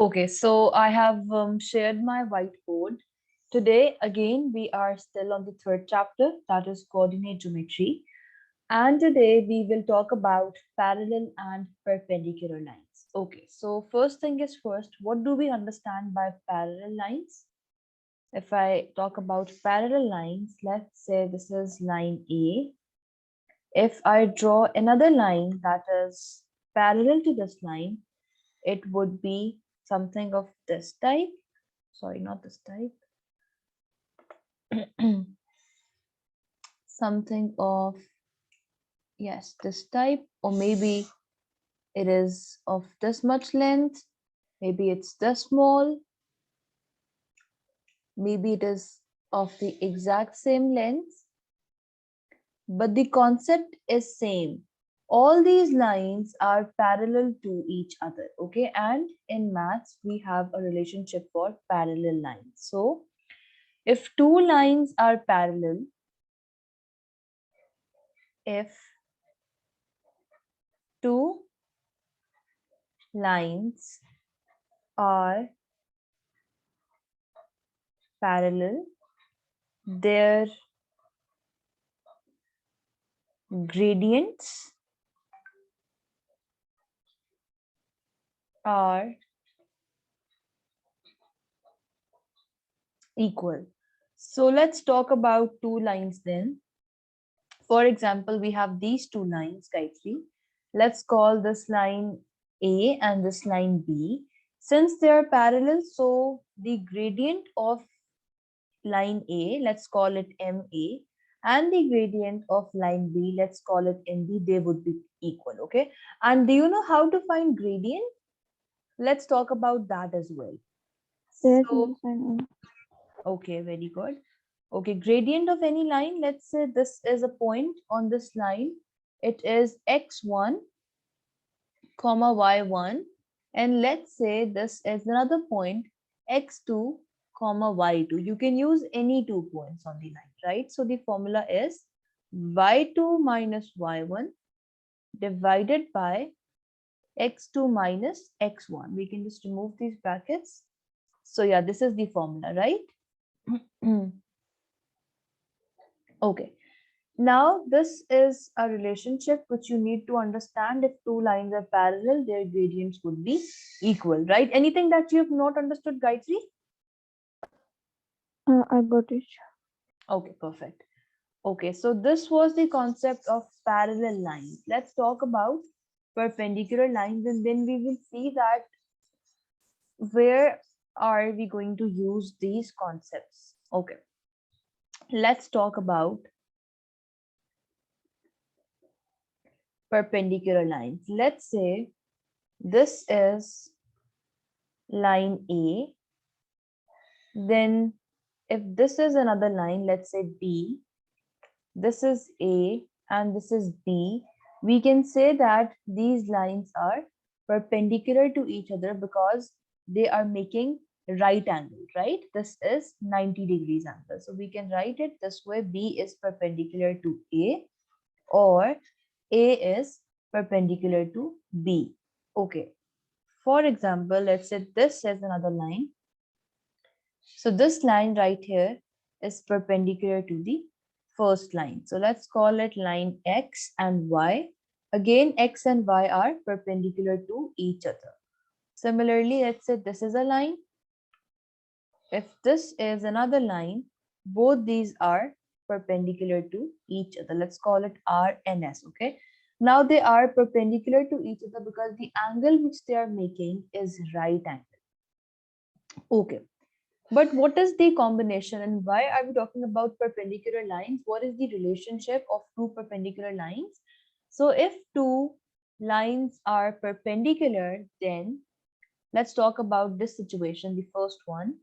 Okay, so I have shared my whiteboard. Today, again, we are still on the third chapter, that is coordinate geometry. And today we will talk about parallel and perpendicular lines. Okay, so first thing is first, what do we understand by parallel lines? If I talk about parallel lines, let's say this is line A. If I draw another line that is parallel to this line, it would be something of this type. Sorry, not this type. Something of, yes, this type, or maybe it is of this much length, maybe it's this small, maybe it is of the exact same length, but the concept is same. All these lines are parallel to each other, okay? And in maths, we have a relationship for parallel lines. So if two lines are parallel, if two lines are parallel, their gradients are equal. So let's talk about two lines then. For example, we have these two lines, Gayatri. Let's call this line A and this line B. Since they are parallel, so the gradient of line A, let's call it MA, and the gradient of line B, let's call it MB, they would be equal, okay? And do you know how to find gradient? Let's talk about that as well. Yes, So, I know. okay, very good. Okay, gradient of any line, let's say this is a point on this line. It is x1, comma y1, and let's say this is another point x2, comma y2. You can use any 2 points on the line, right? So the formula is y2 minus y1 divided by x2 minus x1. We can just remove these brackets. So yeah, this is the formula, right? Okay. Now, this is a relationship which you need to understand. If two lines are parallel, their gradients would be equal, right? Anything that you have not understood, Gayatri? I got it. Okay, perfect. Okay, so this was the concept of parallel lines. Let's talk about perpendicular lines, and then we will see that where are we going to use these concepts. Okay, let's talk about perpendicular lines. Let's say this is line A, then if this is another line, let's say B, this is A and this is B, we can say that these lines are perpendicular to each other because they are making right angle, right? This is 90 degrees angle. So we can write it this way: B is perpendicular to A, or A is perpendicular to B. Okay. For example, let's say this is another line. So this line right here is perpendicular to the first line. So let's call it line X and Y. Again, X and Y are perpendicular to each other. Similarly, let's say this is a line. If this is another line, both these are perpendicular to each other. Let's call it R and S, okay? Now they are perpendicular to each other because the angle which they are making is right angle. Okay. But what is the combination and why are we talking about perpendicular lines? What is the relationship of two perpendicular lines? So if two lines are perpendicular, then let's talk about this situation, the first one.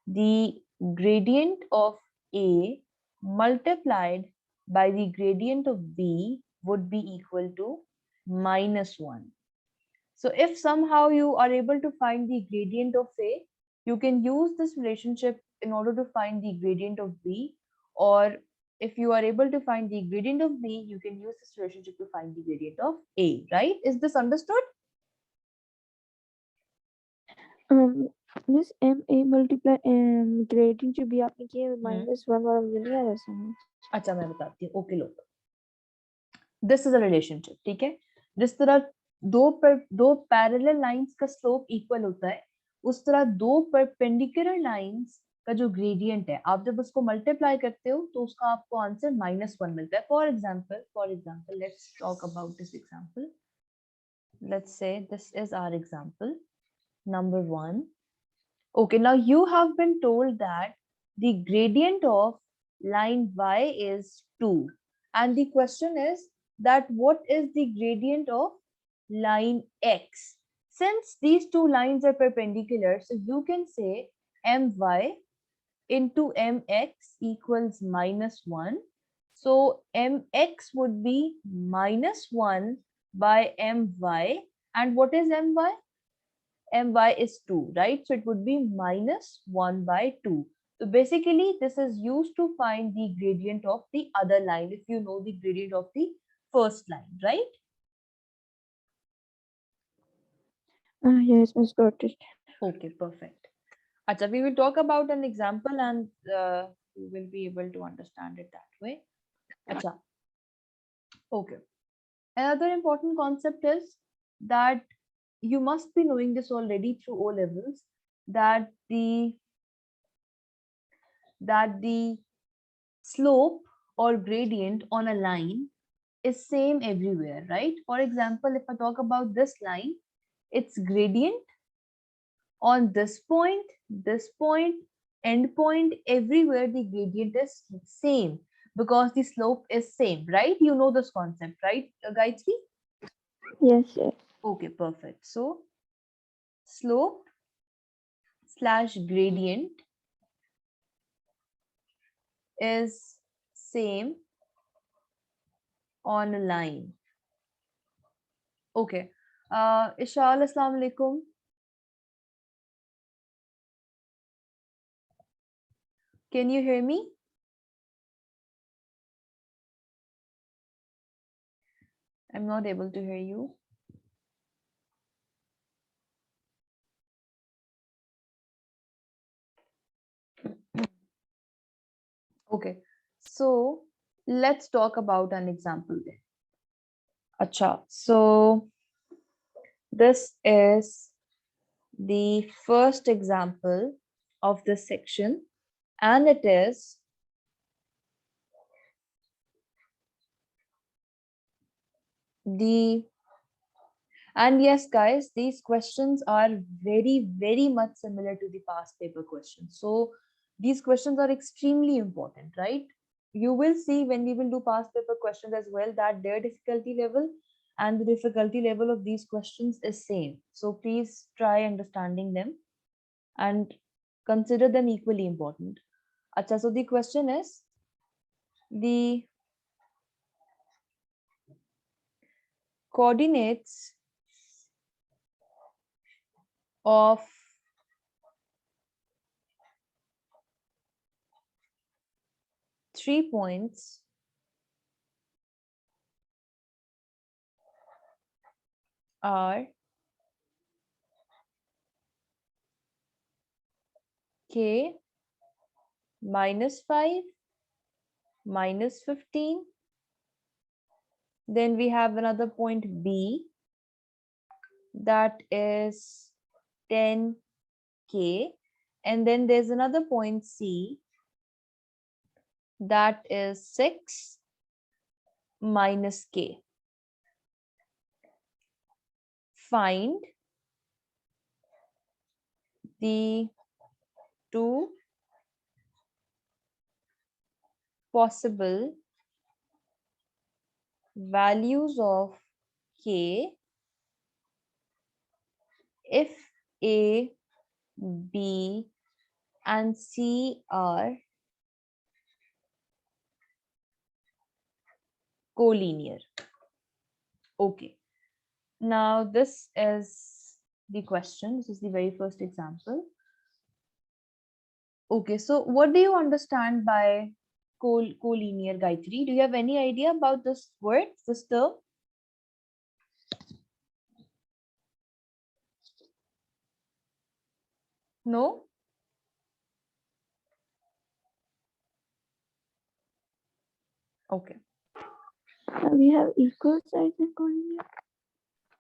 The gradient of A multiplied by the gradient of B would be equal to -1. So if somehow you are able to find the gradient of A, you can use this relationship in order to find the gradient of B, or if you are able to find the gradient of B, you can use this relationship to find the gradient of A, right? Is this understood? Miss MA multiply gradient जो भी आपने किया -1 वाला मुझे नहीं आ रहा समझ. अच्छा मैं बताती हूँ. ओके लोग, दिस इज अ रिलेशनशिप. ठीक है, जिस तरह दो पैरेलल लाइंस का स्लोप इक्वल होता है, उस तरह दो परपेंडिकुलर लाइंस का जो ग्रेडियंट है, आप जब उसको मल्टीप्लाई करते हो तो उसका आपको आंसर -1 मिलता है. For example let's talk about this example. Let's say this is our example number 1. Okay, now you have been told that the gradient of line y is 2, and the question is that what is the gradient of line x? Since these two lines are perpendicular, so you can say my into mx equals -1. So mx would be -1 by my. And what is my? My is 2, right? So it would be -1 by 2. So basically this is used to find the gradient of the other line if you know the gradient of the first line, right? Yes, Miss got it. Okay, perfect. Acha, we will talk about an example and you will be able to understand it that way. Acha, okay. Another important concept is that you must be knowing this already through O levels, that the slope or gradient on a line is same everywhere, right? For example, if I talk about this line, its gradient on this point, end point, everywhere the gradient is same because the slope is same, right? You know this concept, right, Gayatri? Yes, yes. Okay, perfect. So slope slash gradient is same on a line. Okay. Ishal, Assalamu alaikum. Can you hear me? I'm not able to hear you. Okay. So let's talk about an example then. Acha. So this is the first example of this section, and it is the and yes guys, these questions are very much similar to the past paper questions. So these questions are extremely important, right? You will see when we will do past paper questions as well that their difficulty level and the difficulty level of these questions is same. So please try understanding them and consider them equally important. Acha, so the question is the coordinates of 3 points are k -5, -15. Then we have another point B that is 10k. And then there's another point C that is 6 -k. Find the two possible values of k if A, B, and C are collinear. Okay. Now this is the question. This is the very first example. Okay, so what do you understand by collinear, Gayatri? Do you have any idea about this word, this term? No? Okay. We have equal sides and collinear.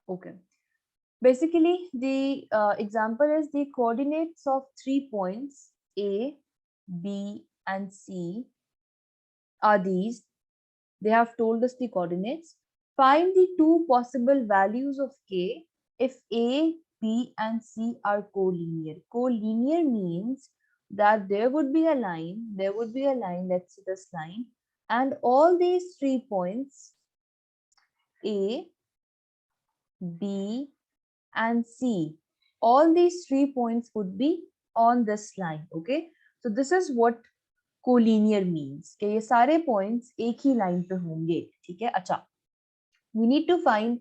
Okay. Basically, the example is the coordinates of 3 points A, B, and C are these. They have told us the coordinates. Find the two possible values of K if A, B, and C are collinear. Collinear means that there would be a line, let's say this line, and all these 3 points, A, B, and C, all these 3 points would be on this line. Okay, so this is what collinear means कि ये सारे points एक ही line पे होंगे. ठीक है. अच्छा, we need to find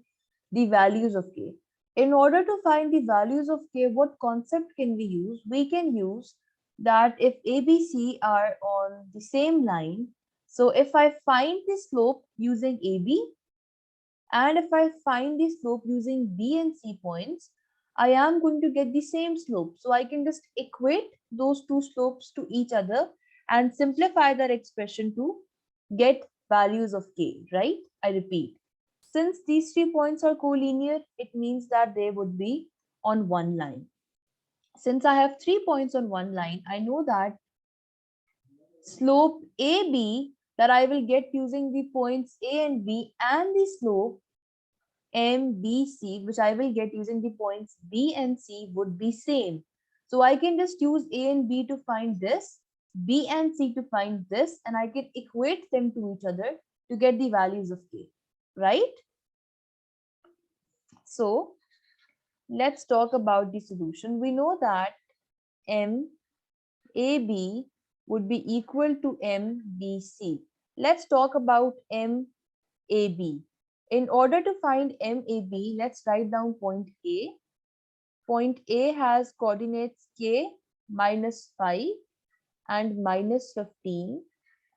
the values of K. In order to find the values of K, what concept can we use? We can use that if A, B, C are on the same line, so if I find the slope using AB, and if I find the slope using B and C points, I am going to get the same slope. So I can just equate those two slopes to each other and simplify that expression to get values of K, right? I repeat. Since these 3 points are collinear, it means that they would be on one line. Since I have 3 points on one line, I know that slope AB that I will get using the points A and B and the slope MBC, which I will get using the points B and C, would be same. So I can just use A and B to find this, B and C to find this, and I can equate them to each other to get the values of K, right? So let's talk about the solution. We know that MAB would be equal to MBC. Let's talk about MAB. In order to find MAB, let's write down point A. Point A has coordinates K minus 5 and minus 15,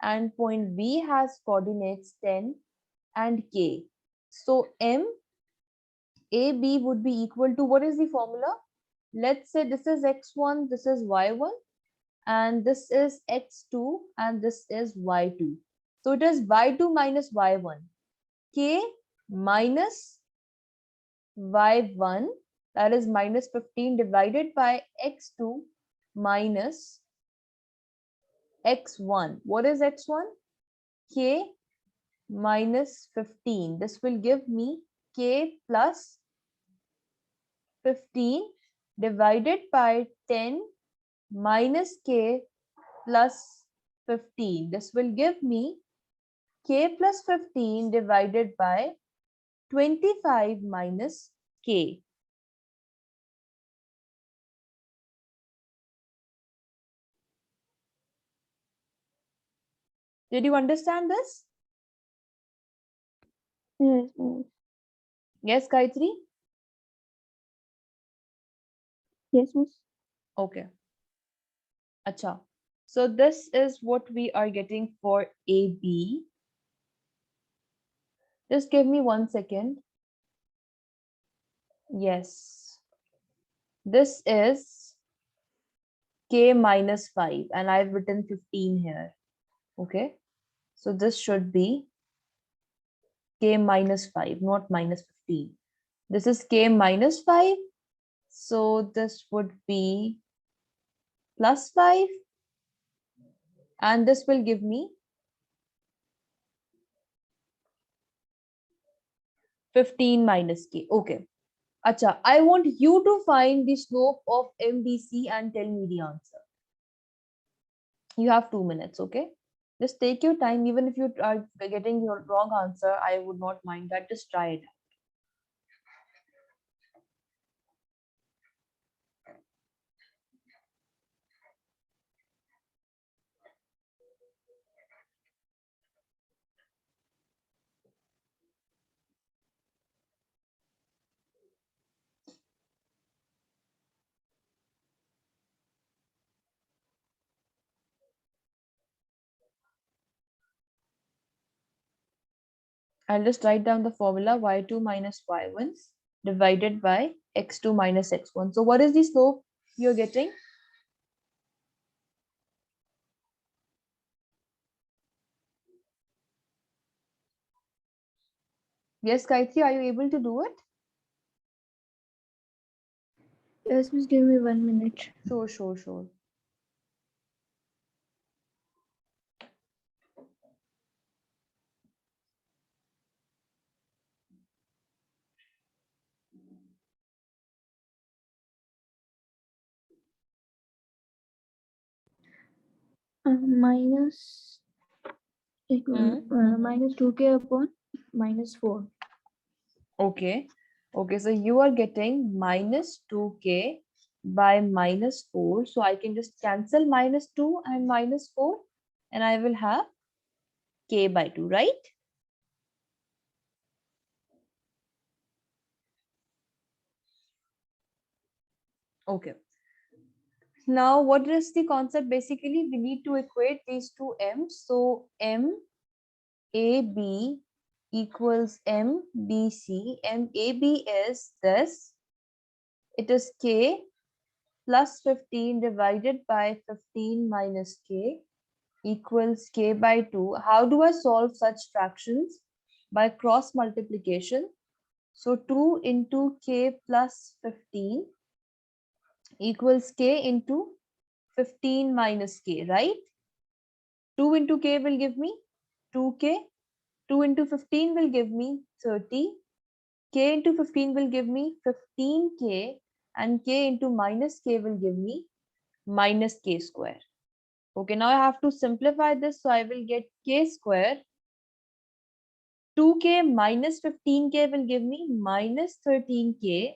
and point B has coordinates 10 and K. So MAB would be equal to, what is the formula? Let's say this is x1, this is y1, and this is x2, and this is y2. So it is y2 minus y1. K minus y1, that is minus 15, divided by x2 minus x1. What is x1? K minus 15. This will give me k plus 15 divided by 10 minus k plus 15. This will give me k plus 15 divided by 25 minus k. Did you understand this? Yes, miss. Yes, Gayatri? Yes, miss. Okay. Acha. So this is what we are getting for AB. Just give me 1 second. Yes. This is K minus 5 and I've written 15 here. Okay. So this should be K minus 5, not minus 15. This is K minus 5. So this would be plus 5. And this will give me 15 minus K. Okay. Acha, I want you to find the slope of MDC and tell me the answer. You have 2 minutes, okay? Just take your time. Even if you are getting your wrong answer, I would not mind that. Just try it. I'll just write down the formula y2 minus y1 divided by x2 minus x1. So what is the slope you're getting? Yes, Gayatri, are you able to do it? Yes, miss, give me 1 minute. Sure. Minus Hmm. minus 2k upon minus 4. Okay. Okay, so you are getting minus 2k by minus 4. So I can just cancel minus 2 and minus 4 and I will have k by 2, right? Okay. Now, what is the concept? Basically, we need to equate these two m's. So m AB equals MBC. MAB is this. It is k plus 15 divided by 15 minus k equals k by 2. How do I solve such fractions? By cross multiplication. So 2 into k plus 15 equals k into 15 minus k, right? 2 into k will give me 2k. 2 into 15 will give me 30. K into 15 will give me 15k and k into minus k will give me minus k square. Okay, now I have to simplify this. So I will get k square. 2k minus 15k will give me minus 13k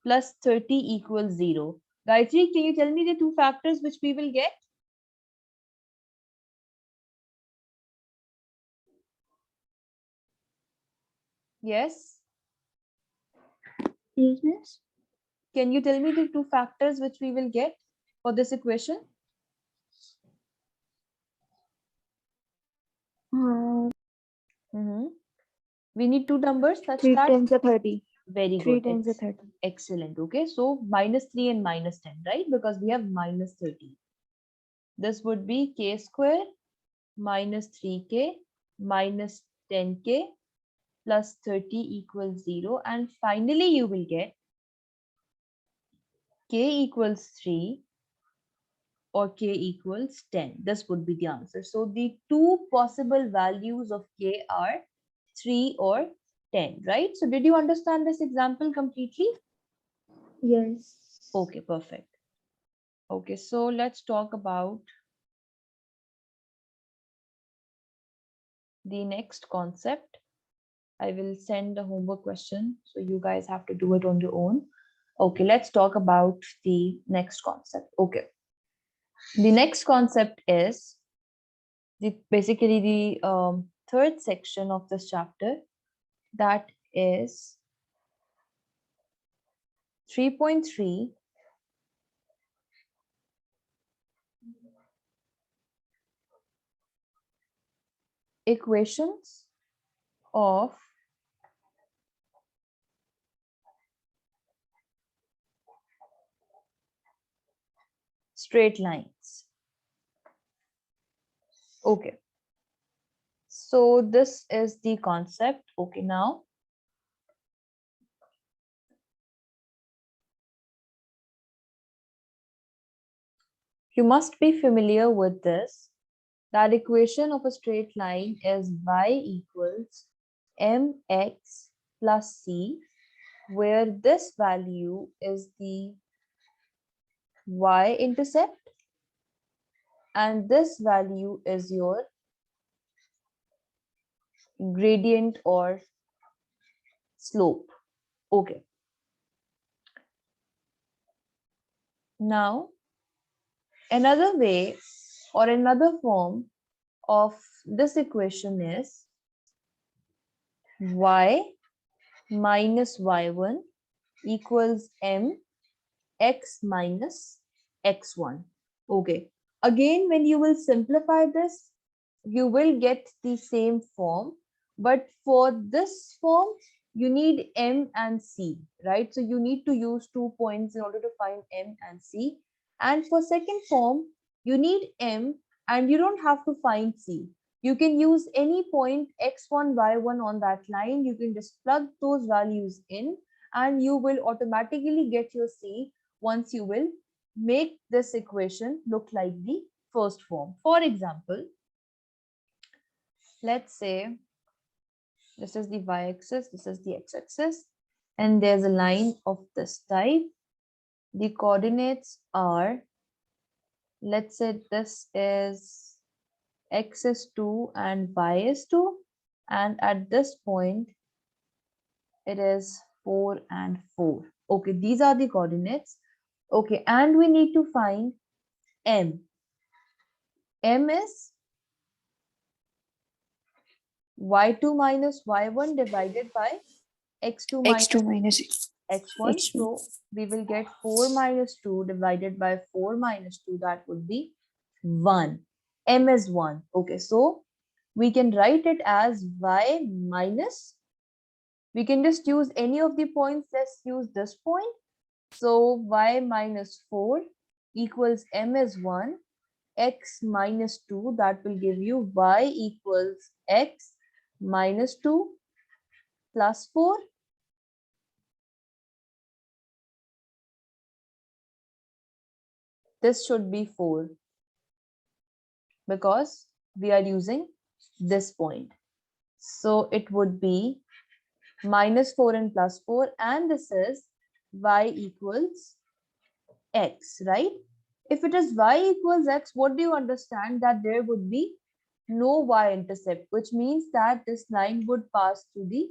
plus 30 equals 0. Gayatri, can you tell me the two factors which we will get? Yes. Yes, miss. Can you tell me the two factors which we will get for this equation? We need two numbers such 3 that. times the 30. Very 3 good. times the It's 30. excellent. Okay, so minus 3 and minus 10, right? Because we have minus 30. This would be k square minus 3k minus 10k plus 30 equals 0. And finally, you will get k equals 3 or k equals 10. This would be the answer. So the two possible values of k are 3 or 10, right? So did you understand this example completely? Yes. Okay, perfect. Okay, so let's talk about the next concept. I will send a homework question, so you guys have to do it on your own. Okay, let's talk about the next concept. Okay, the next concept is basically the third section of this chapter, that is 3.3 equations of straight lines. Okay, so this is the concept. Okay, now you must be familiar with this. That equation of a straight line is y equals mx plus c, where this value is the y-intercept and this value is your gradient or slope. Okay. Now, another way or another form of this equation is y minus y1 equals m x minus x1. Okay. Again, when you will simplify this, you will get the same form. But for this form, you need m and c, right? So you need to use 2 points in order to find m and c. And for second form, you need m and you don't have to find c. You can use any point x1, y1 on that line. You can just plug those values in and you will automatically get your C once you will make this equation look like the first form. For example, let's say this is the y-axis, this is the x-axis, and there's a line of this type. The coordinates are, let's say this is x is 2 and y is 2, and at this point it is 4 and 4. Okay, these are the coordinates. Okay, and we need to find m. M is y2 minus y1 divided by x2 minus x2 minus x1. x1. So we will get 4 minus 2 divided by 4 minus 2. That would be 1. M is 1. Okay, so we can write it as y minus. We can just use any of the points. Let's use this point. So y minus 4 equals m is 1, x minus 2. That will give you y equals x minus 2 plus 4. This should be 4 because we are using this point. So it would be minus 4 and plus 4, and this is y equals x, right? If it is y equals x, what do you understand? That there would be no y-intercept, which means that this line would pass through the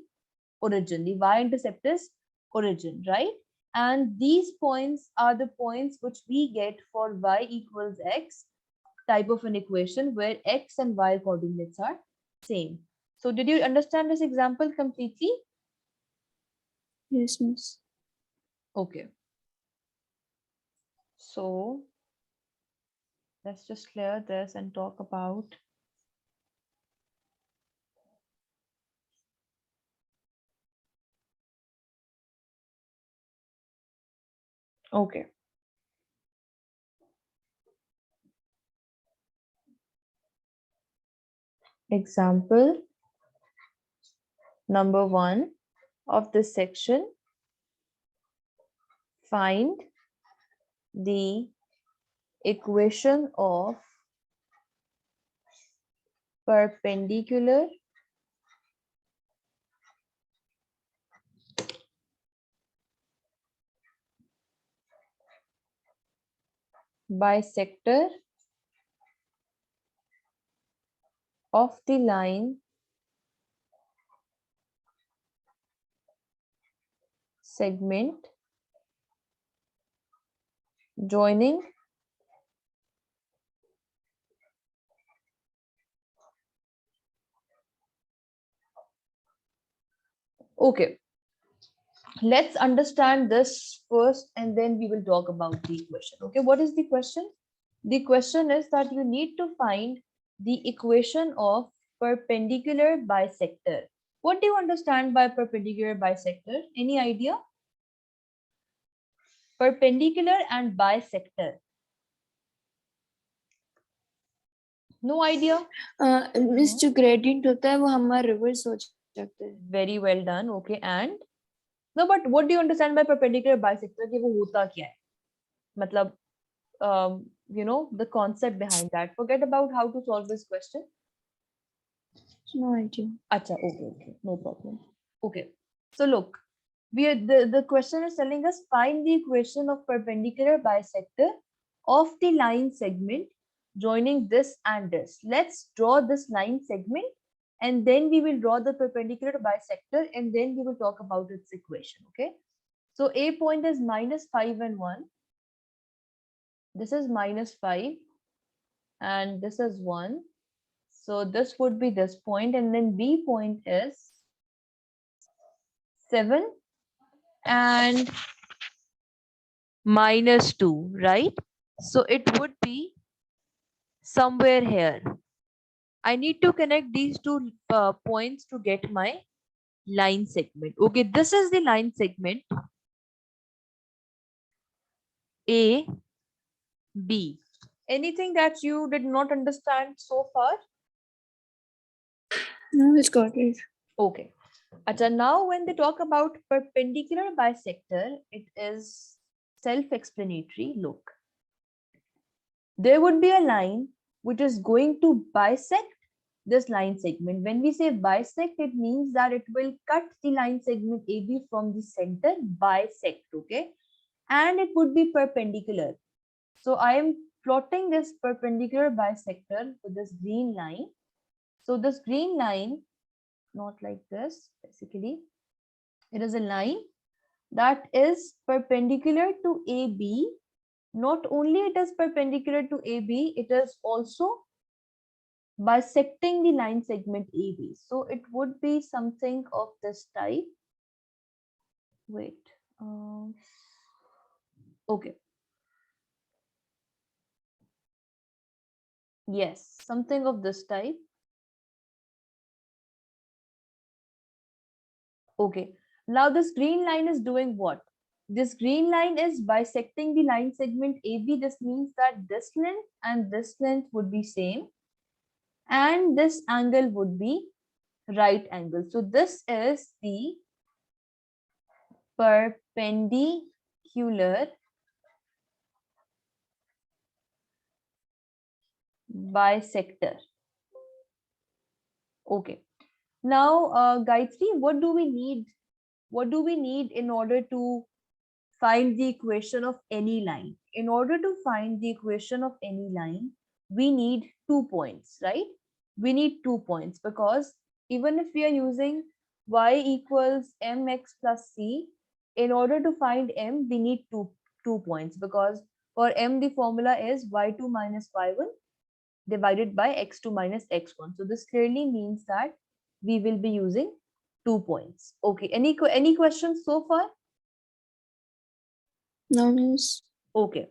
origin. The y-intercept is origin, right? And these points are the points which we get for y equals x type of an equation where x and y coordinates are same. So did you understand this example completely? Yes, miss. Okay. So let's just clear this and talk about okay. Example number 1 of this section. Find the equation of perpendicular bisector of the line segment joining okay. Let's understand this first and then we will talk about the equation. Okay, what is the question? The question is that you need to find the equation of perpendicular bisector. What do you understand by perpendicular bisector? Any idea? Perpendicular and bisector. No idea? Miss जो gradient होता है वो हमारा reverse हो जाता है. Very well done. Okay, and no, but what do you understand by perpendicular bisector? कि वो होता क्या है? मतलब, you know, the concept behind that. Forget about how to solve this question. No idea. Acha, okay, no problem. Okay, so look, the question is telling us find the equation of perpendicular bisector of the line segment joining this and this. Let's draw this line segment and then we will draw the perpendicular bisector and then we will talk about its equation. Okay, so A point is minus 5 and 1. This is minus 5 and this is 1. So this would be this point, and then B point is 7 and minus 2, right? So it would be somewhere here. I need to connect these two points to get my line segment. Okay, this is the line segment A, B. Anything that you did not understand so far? No, it's got it. Okay. Acha, now when they talk about perpendicular bisector, it is self-explanatory. Look, there would be a line which is going to bisect this line segment. When we say bisect, it means that it will cut the line segment AB from the center, bisect, okay? And it would be perpendicular. So I am plotting this perpendicular bisector with this green line. So this green line, not like this, basically, it is a line that is perpendicular to AB. Not only it is perpendicular to AB, it is also bisecting the line segment AB. So it would be something of this type. Wait. Okay. Yes, something of this type. Okay. Now this green line is doing what? This green line is bisecting the line segment AB. This means that this length and this length would be same. And this angle would be right angle. So this is the perpendicular bisector. Okay. Now, Gayatri, what do we need? What do we need in order to find the equation of any line? In order to find the equation of any line, we need 2 points, right? We need 2 points because even if we are using y equals mx plus c, in order to find m, we need two points because for m, the formula is y2 minus y1 divided by x2 minus x1. So this clearly means that we will be using 2 points. Okay, any questions so far? No, miss. Okay.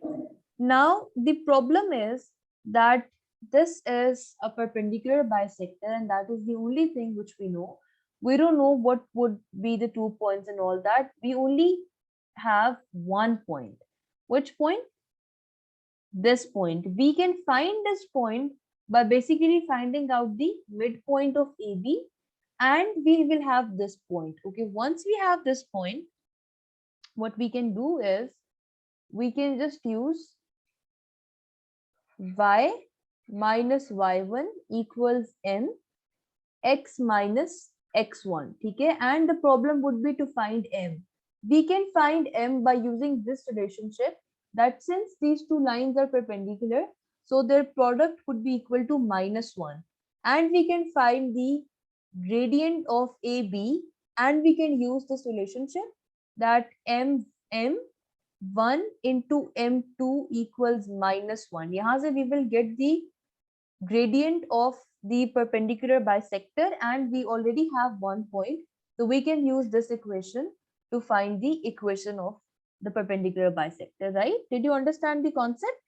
Now the problem is that this is a perpendicular bisector and that is the only thing which we know. We don't know what would be the 2 points and all that. We only have 1 point. Which point? This point. We can find this point by basically finding out the midpoint of AB and we will have this point. Okay, once we have this point, what we can do is we can just use y minus y1 equals m x minus x1. Okay, and the problem would be to find m. We can find m by using this relationship that since these two lines are perpendicular, so their product would be equal to -1. And we can find the gradient of AB and we can use this relationship that m1 into m2 equals -1. यहाँ से we will get the gradient of the perpendicular bisector and we already have 1 point. So we can use this equation to find the equation of the perpendicular bisector, right? Did you understand the concept?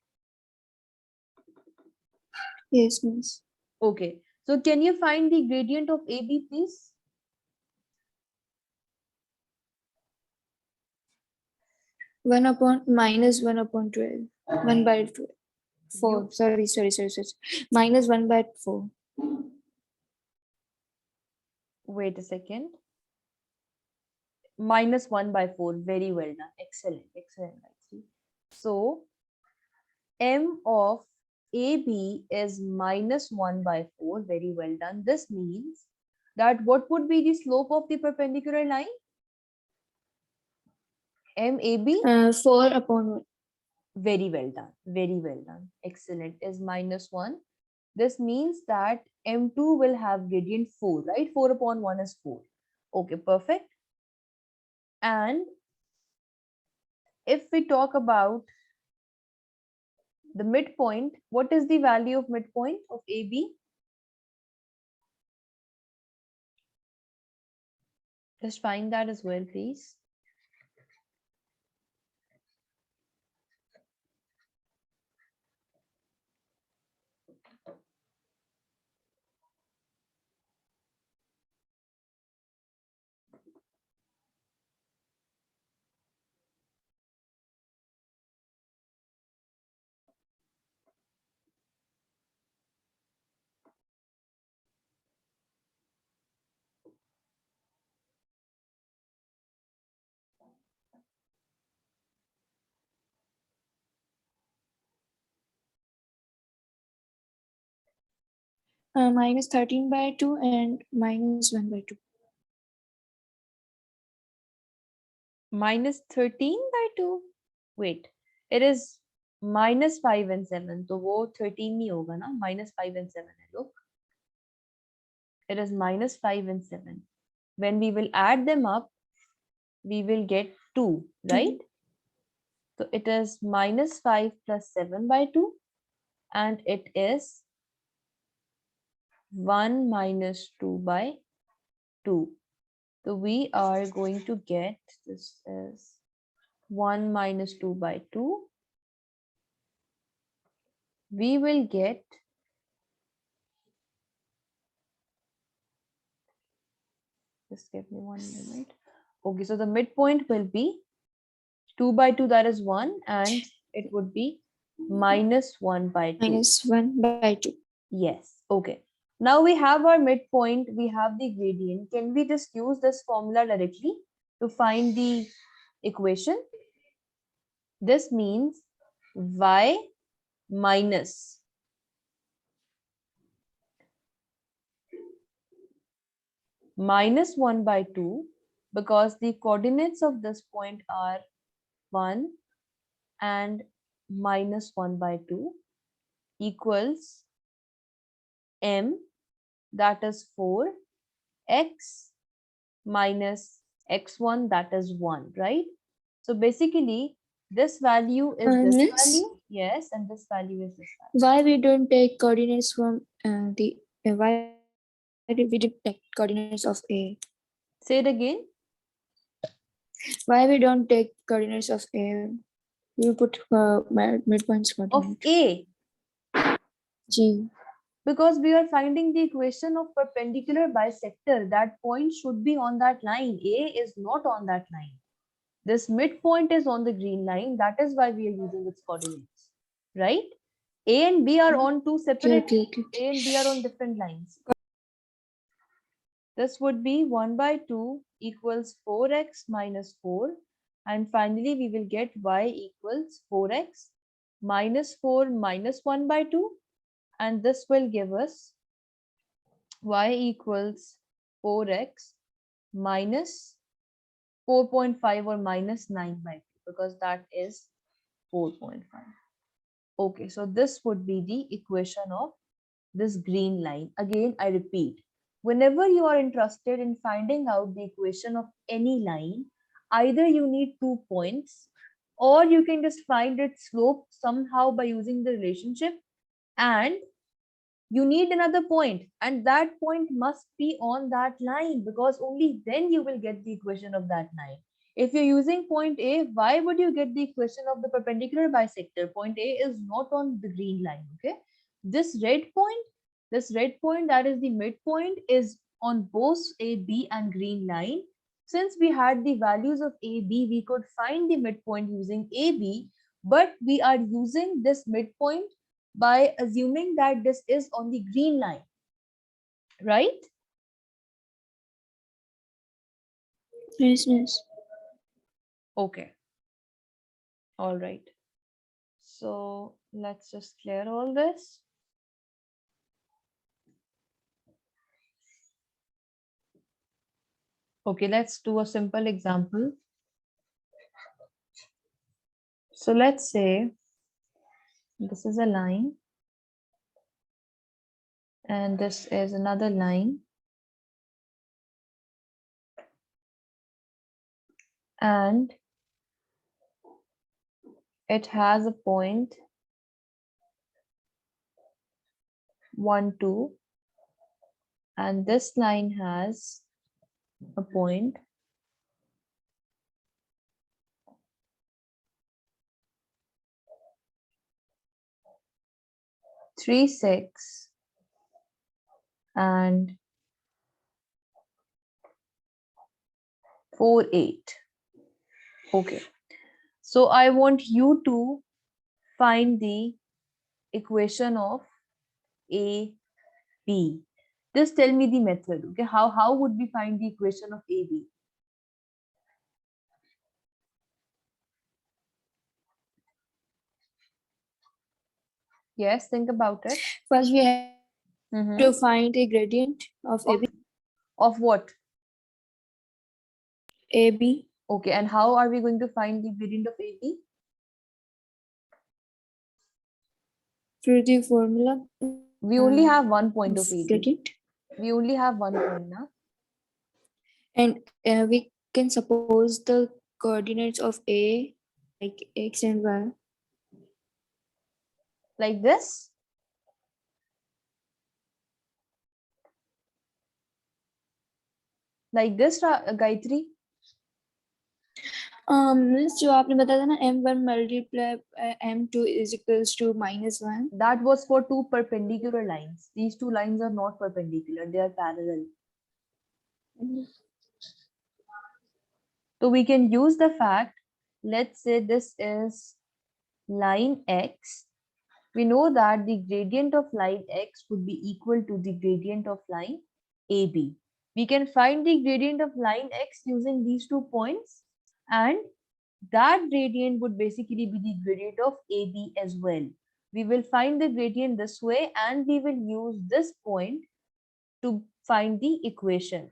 Yes, miss. Okay. So can you find the gradient of AB, please? One upon minus 1/12. 1/12. 4. Sorry. Minus 1/4. Wait a second. -1/4. Very well done. Excellent. Excellent. So m of AB is -1/4. Very well done. This means that what would be the slope of the perpendicular line? MAB? 4/1. Very well done. Very well done. Excellent. Is -1. This means that M2 will have gradient 4, right? 4/1 is 4. Okay, perfect. And if we talk about the midpoint, what is the value of midpoint of AB? Just find that as well, please. minus 13 by 2 and minus 1 by 2. minus 13 by 2. Wait, it is minus 5 and 7, तो वो 13 नहीं होगा ना, minus 5 and 7 है. Look, it is minus 5 and 7. When we will add them up, we will get 2, right? So it is minus 5 plus 7 by 2, and it is 1 minus 2 by 2. So we are going to get, this is 1 minus 2 by 2. We will get, just give me 1 minute. Okay, so the midpoint will be 2 by 2, that is 1, and it would be minus 1 by 2. Minus 1 by 2. Yes, okay. Now we have our midpoint, we have the gradient. Can we just use this formula directly to find the equation? This means y minus minus 1 by 2, because the coordinates of this point are 1 and minus 1 by 2, equals m, that is 4, x minus x1, that is 1, right? So basically this value is this value, yes, and this value is this value. Why we don't take coordinates from why we didn't take coordinates of A? Say it again. Why we don't take coordinates of A? You put midpoints coordinate. Of A. G. Because we are finding the equation of perpendicular bisector. That point should be on that line. A is not on that line. This midpoint is on the green line. That is why we are using its coordinates, right? A and B are on two separate. Okay. A and B are on different lines. This would be 1 by 2 equals 4x minus 4. And finally, we will get y equals 4x minus 4 minus 1 by 2. And this will give us y equals 4x minus 4.5 or minus 9 by 2, because that is 4.5. Okay, so this would be the equation of this green line. Again, I repeat, whenever you are interested in finding out the equation of any line, either you need 2 points, or you can just find its slope somehow by using the relationship, and you need another point, and that point must be on that line, because only then you will get the equation of that line. If you're using point A, why would you get the equation of the perpendicular bisector? Point A is not on the green line, okay? This red point, that is the midpoint, is on both A, B and green line. Since we had the values of A, B, we could find the midpoint using A, B, but we are using this midpoint by assuming that this is on the green line, right? Yes. Okay. All right. So let's just clear all this. Okay, let's do a simple example. So let's say this is a line and this is another line, and it has a point 1, 2, and this line has a point 3, 6, and 4, 8. Okay, so I want you to find the equation of A, B. Just tell me the method. Okay, how would we find the equation of A, B? Yes, think about it. First we have to find the gradient of AB. Of what? AB. Okay, and how are we going to find the gradient of AB? Through the formula. We only have one point of AB. Gradient. We only have one point now. And we can suppose the coordinates of A like X and Y. Like this? Like this, Gayatri? जो आपने बताया था ना m1 multiply m2 is equals to -1. That was for two perpendicular lines. These two lines are not perpendicular, they are parallel. So we can use the fact, let's say this is line X. We know that the gradient of line X would be equal to the gradient of line AB. We can find the gradient of line X using these 2 points, and that gradient would basically be the gradient of AB as well. We will find the gradient this way, and we will use this point to find the equation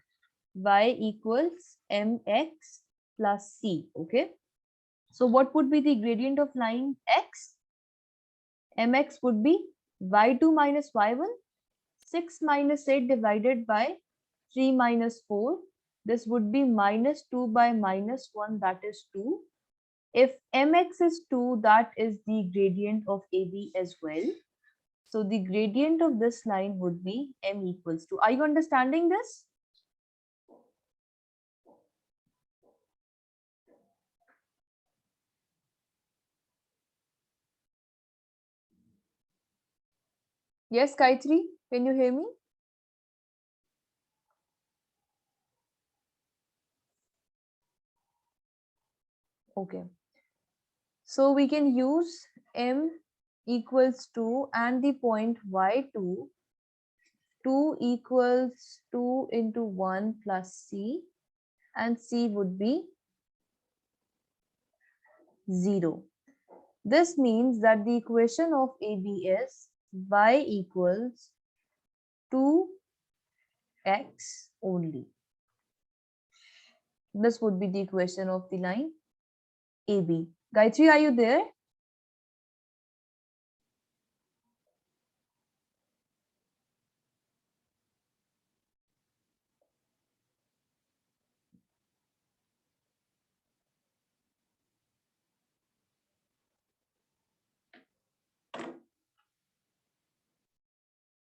y equals mx plus c. Okay, so what would be the gradient of line X? Mx would be y2 minus y1, 6 minus 8 divided by 3 minus 4. This would be minus 2 by minus 1, that is 2. If mx is 2, that is the gradient of AB as well. So the gradient of this line would be m equals to. Are you understanding this? Yes, Gayatri, can you hear me? Okay. So we can use m equals 2 and the point y2. 2 equals 2 into 1 plus c, and c would be 0. This means that the equation of AB is y equals 2x only. This would be the equation of the line AB. Gayatri, are you there?